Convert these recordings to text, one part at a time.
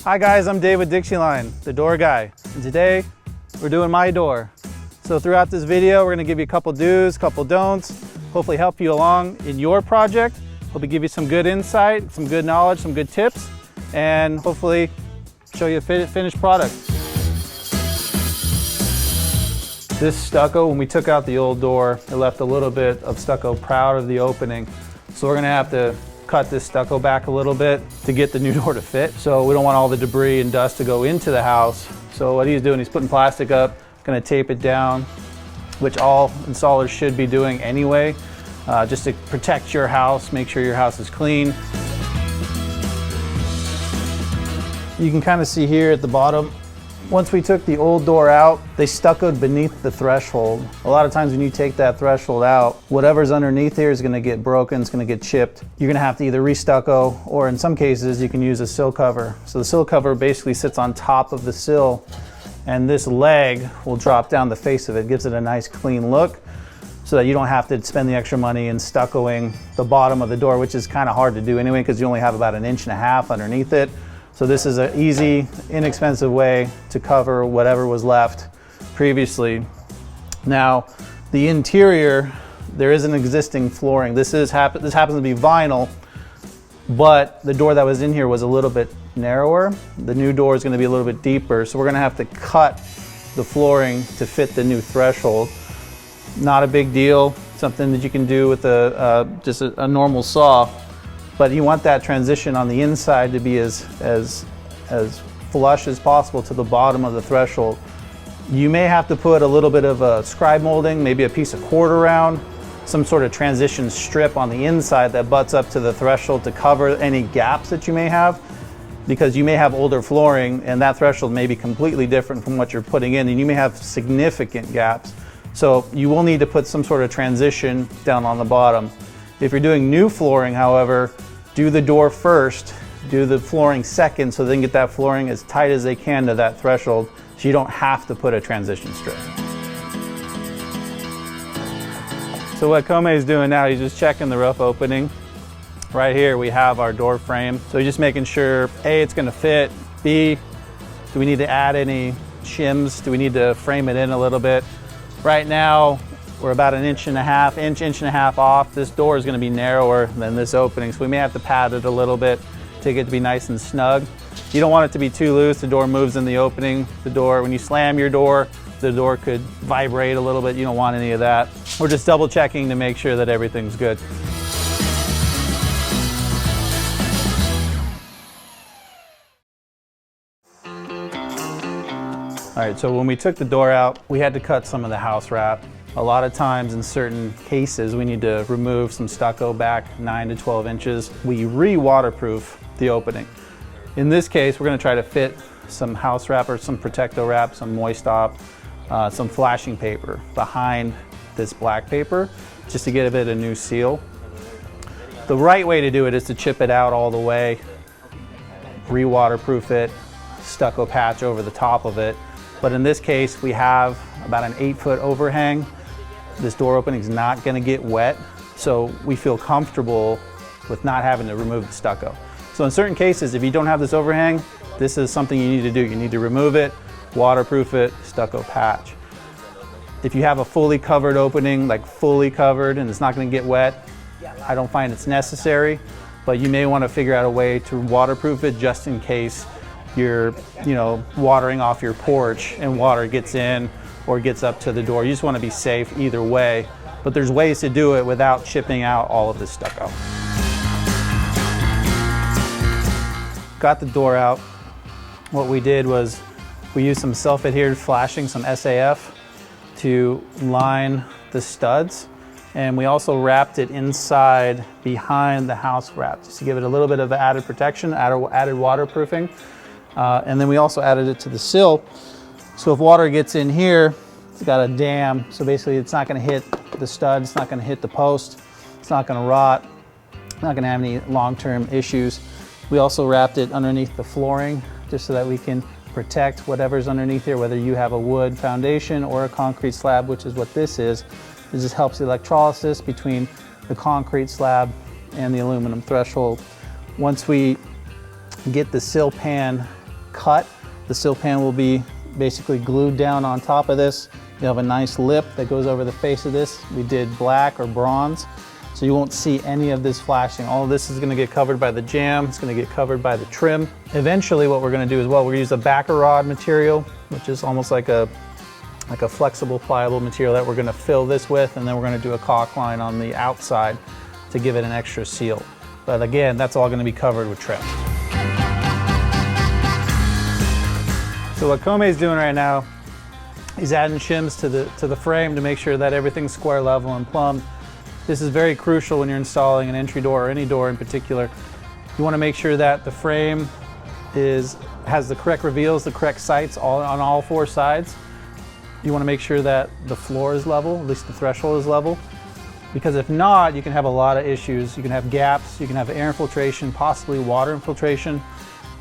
Hi guys, I'm Dave with Dixieline, the door guy. And today, we're doing my door. So throughout this video, we're gonna give you a couple do's, couple don'ts, hopefully help you along in your project. Hopefully give you some good insight, some good knowledge, some good tips, and hopefully show you a finished product. This stucco, when we took out the old door, it left a little bit of stucco proud of the opening. So we're gonna have to cut this stucco back a little bit to get the new door to fit. So we don't want all the debris and dust to go into the house. So what he's doing, he's putting plastic up, gonna tape it down, which all installers should be doing anyway, just to protect your house, make sure your house is clean. You can kind of see here at the bottom, once we took the old door out, they stuccoed beneath the threshold. A lot of times when you take that threshold out, whatever's underneath here is gonna get broken, it's gonna get chipped. You're gonna have to either re-stucco, or in some cases, you can use a sill cover. So the sill cover basically sits on top of the sill, and this leg will drop down the face of it, gives it a nice clean look, so that you don't have to spend the extra money in stuccoing the bottom of the door, which is kind of hard to do anyway, because you only have about 1.5 inches underneath it. So this is an easy, inexpensive way to cover whatever was left previously. Now, the interior, there is an existing flooring. This happens to be vinyl, but the door that was in here was a little bit narrower. The new door is going to be a little bit deeper, so we're going to have to cut the flooring to fit the new threshold. Not a big deal, something that you can do with just a normal saw. But you want that transition on the inside to be as flush as possible to the bottom of the threshold. You may have to put a little bit of a scribe molding, maybe a piece of quarter round, some sort of transition strip on the inside that butts up to the threshold to cover any gaps that you may have, because you may have older flooring and that threshold may be completely different from what you're putting in, and you may have significant gaps. So you will need to put some sort of transition down on the bottom. If you're doing new flooring, however, do the door first, do the flooring second, so they can get that flooring as tight as they can to that threshold, so you don't have to put a transition strip. So what Komei is doing now, he's just checking the roof opening. Right here we have our door frame. So he's just making sure, A, it's gonna fit, B, do we need to add any shims? Do we need to frame it in a little bit? Right now, we're about 1.5 inches off. This door is going to be narrower than this opening, so we may have to pad it a little bit to get it to be nice and snug. You don't want it to be too loose. The door moves in the opening. The door, when you slam your door, the door could vibrate a little bit. You don't want any of that. We're just double checking to make sure that everything's good. All right, so when we took the door out, we had to cut some of the house wrap. A lot of times in certain cases, we need to remove some stucco back 9 to 12 inches. We re-waterproof the opening. In this case, we're gonna try to fit some house wrap or some Protecto wrap, some Moist Op, some flashing paper behind this black paper, just to give it a new seal. The right way to do it is to chip it out all the way, re-waterproof it, stucco patch over the top of it. But in this case, we have about an 8-foot overhang. This door opening is not going to get wet, so we feel comfortable with not having to remove the stucco. So in certain cases, if you don't have this overhang, this is something you need to do. You need to remove it, waterproof it, stucco patch. If you have a fully covered opening, like fully covered, and it's not going to get wet, I don't find it's necessary, but you may want to figure out a way to waterproof it just in case you're, watering off your porch and water gets in or gets up to the door. You just want to be safe either way, but there's ways to do it without chipping out all of the stucco. Got the door out. What we did was we used some self-adhered flashing, some SAF, to line the studs, and we also wrapped it inside behind the house wrap just to give it a little bit of added protection, added waterproofing. And then we also added it to the sill. So if water gets in here, it's got a dam. So basically it's not gonna hit the stud, it's not gonna hit the post, it's not gonna rot, not gonna have any long-term issues. We also wrapped it underneath the flooring just so that we can protect whatever's underneath here, whether you have a wood foundation or a concrete slab, which is what this is. It just helps the electrolysis between the concrete slab and the aluminum threshold. Once we get the sill pan cut. The sill pan will be basically glued down on top of this. You have a nice lip that goes over the face of this. We did black or bronze, so you won't see any of this flashing. All of this is gonna get covered by the jamb. It's gonna get covered by the trim. Eventually what we're gonna do as well, we're gonna use a backer rod material, which is almost like a flexible, pliable material that we're gonna fill this with, and then we're gonna do a caulk line on the outside to give it an extra seal. But again, that's all gonna be covered with trim. So what Komei is doing right now, he's adding shims to the frame to make sure that everything's square level and plumbed. This is very crucial when you're installing an entry door or any door in particular. You wanna make sure that the frame has the correct reveals, the correct sights on all four sides. You wanna make sure that the floor is level, at least the threshold is level. Because if not, you can have a lot of issues. You can have gaps, you can have air infiltration, possibly water infiltration.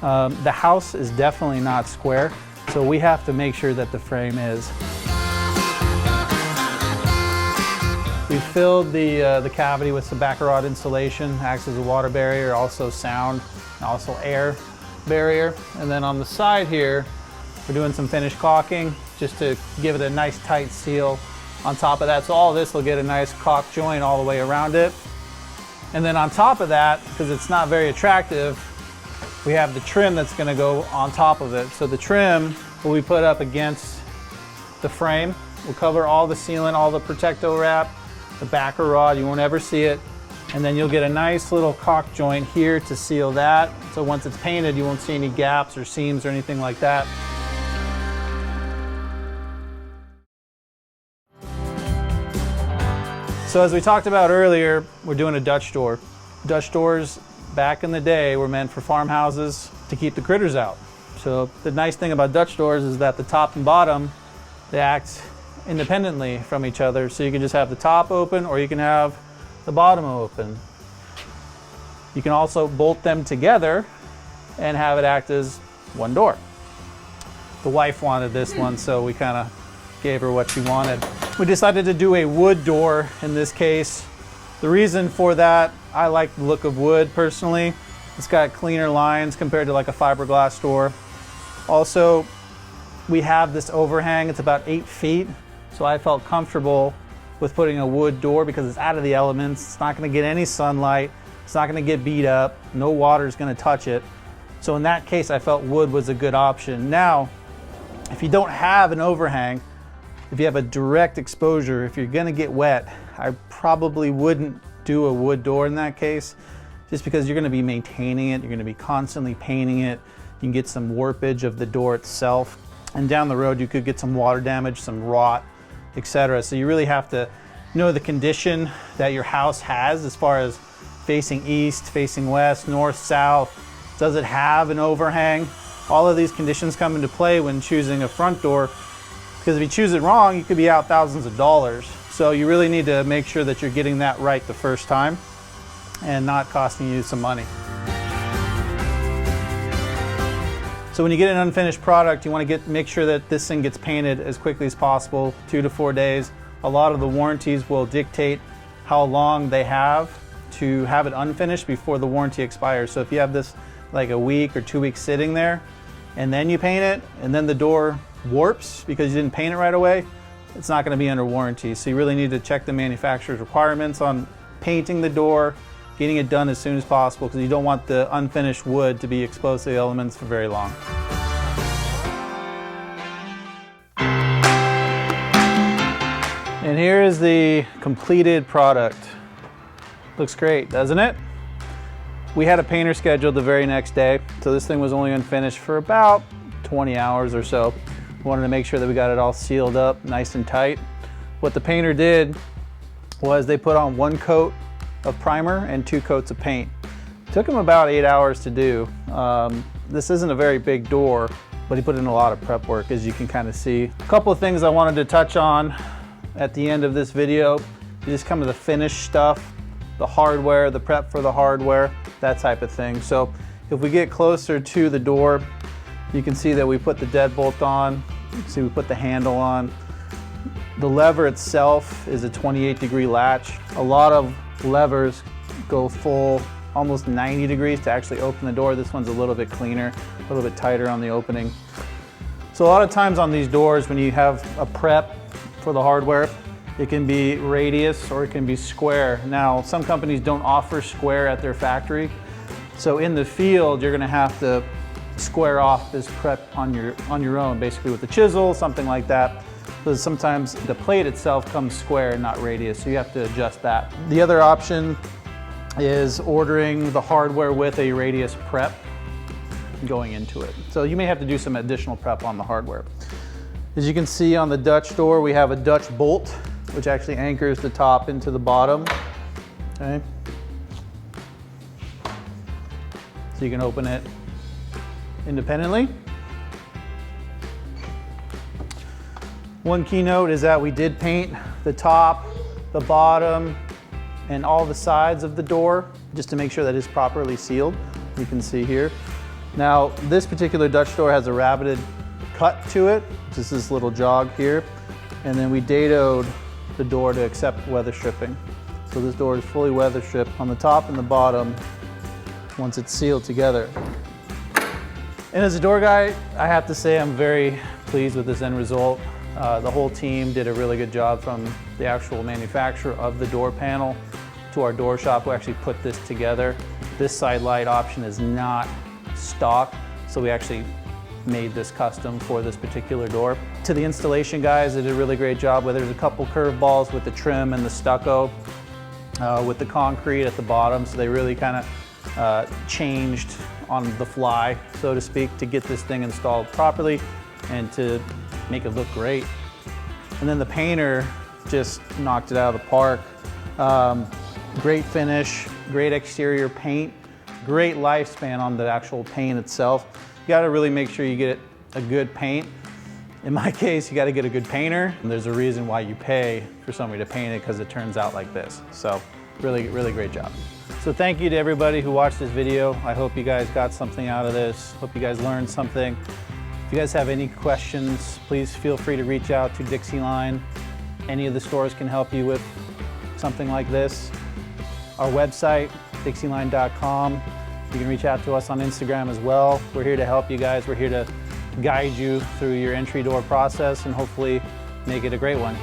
The house is definitely not square, so we have to make sure that the frame is. We filled the cavity with some backer rod insulation, acts as a water barrier, also sound, and also air barrier. And then on the side here, we're doing some finish caulking just to give it a nice tight seal on top of that. So all of this will get a nice caulk joint all the way around it. And then on top of that, because it's not very attractive, we have the trim that's gonna go on top of it. So the trim will be put up against the frame. We'll cover all the sealant, all the Protecto wrap, the backer rod, you won't ever see it. And then you'll get a nice little caulk joint here to seal that. So once it's painted, you won't see any gaps or seams or anything like that. So as we talked about earlier, we're doing a Dutch door. Dutch doors back in the day were meant for farmhouses to keep the critters out. So the nice thing about Dutch doors is that the top and bottom, they act independently from each other. So you can just have the top open or you can have the bottom open. You can also bolt them together and have it act as one door. The wife wanted this one, so we kind of gave her what she wanted. We decided to do a wood door in this case. The reason for that, I like the look of wood personally. It's got cleaner lines compared to like a fiberglass door. Also, we have this overhang, it's about 8 feet. So I felt comfortable with putting a wood door because it's out of the elements. It's not gonna get any sunlight. It's not gonna get beat up. No water's gonna touch it. So in that case, I felt wood was a good option. Now, if you don't have an overhang, if you have a direct exposure, if you're gonna get wet, I probably wouldn't do a wood door in that case, just because you're gonna be maintaining it, you're gonna be constantly painting it, you can get some warpage of the door itself, and down the road you could get some water damage, some rot, etc. So you really have to know the condition that your house has as far as facing east, facing west, north, south. Does it have an overhang? All of these conditions come into play when choosing a front door, because if you choose it wrong, you could be out thousands of dollars. So you really need to make sure that you're getting that right the first time and not costing you some money. So when you get an unfinished product, you want to make sure that this thing gets painted as quickly as possible, 2 to 4 days. A lot of the warranties will dictate how long they have to have it unfinished before the warranty expires. So if you have this like a week or 2 weeks sitting there and then you paint it and then the door warps because you didn't paint it right away, it's not going to be under warranty. So you really need to check the manufacturer's requirements on painting the door, getting it done as soon as possible, because you don't want the unfinished wood to be exposed to the elements for very long. And here is the completed product. Looks great, doesn't it? We had a painter scheduled the very next day, so this thing was only unfinished for about 20 hours or so. We wanted to make sure that we got it all sealed up nice and tight. What the painter did was they put on 1 coat of primer and 2 coats of paint. It took him about 8 hours to do. This isn't a very big door, but he put in a lot of prep work, as you can kind of see. A couple of things I wanted to touch on at the end of this video. Just come to the finished stuff, the hardware, the prep for the hardware, that type of thing. So if we get closer to the door, you can see that we put the deadbolt on. You can see we put the handle on. The lever itself is a 28-degree latch. A lot of levers go full, almost 90 degrees to actually open the door. This one's a little bit cleaner. a little bit tighter on the opening. So a lot of times on these doors, when you have a prep for the hardware, it can be radius or it can be square. Now, some companies don't offer square at their factory. So in the field, you're gonna have to square off this prep on your own, basically with a chisel, something like that. Because sometimes the plate itself comes square and not radius, so you have to adjust that. The other option is ordering the hardware with a radius prep going into it. So you may have to do some additional prep on the hardware. As you can see on the Dutch door, we have a Dutch bolt, which actually anchors the top into the bottom. Okay. So you can open it independently. One key note is that we did paint the top, the bottom, and all the sides of the door just to make sure that it's properly sealed. You can see here. Now, this particular Dutch door has a rabbited cut to it, just this little jog here. And then we dadoed the door to accept weather stripping. So this door is fully weather stripped on the top and the bottom once it's sealed together. And as a door guy, I have to say I'm very pleased with this end result. The whole team did a really good job, from the actual manufacturer of the door panel to our door shop who actually put this together. This side light option is not stock, so we actually made this custom for this particular door. To the installation guys, they did a really great job. There's a couple curve balls with the trim and the stucco with the concrete at the bottom, so they really kind of changed on the fly, so to speak, to get this thing installed properly and to make it look great. And then the painter just knocked it out of the park. Great finish, great exterior paint, great lifespan on the actual paint itself. You gotta really make sure you get a good paint. In my case, you gotta get a good painter. And there's a reason why you pay for somebody to paint it, because it turns out like this. So really, really great job. So thank you to everybody who watched this video. I hope you guys got something out of this. Hope you guys learned something. If you guys have any questions, please feel free to reach out to Dixieline. Any of the stores can help you with something like this. Our website, Dixieline.com. You can reach out to us on Instagram as well. We're here to help you guys. We're here to guide you through your entry door process and hopefully make it a great one.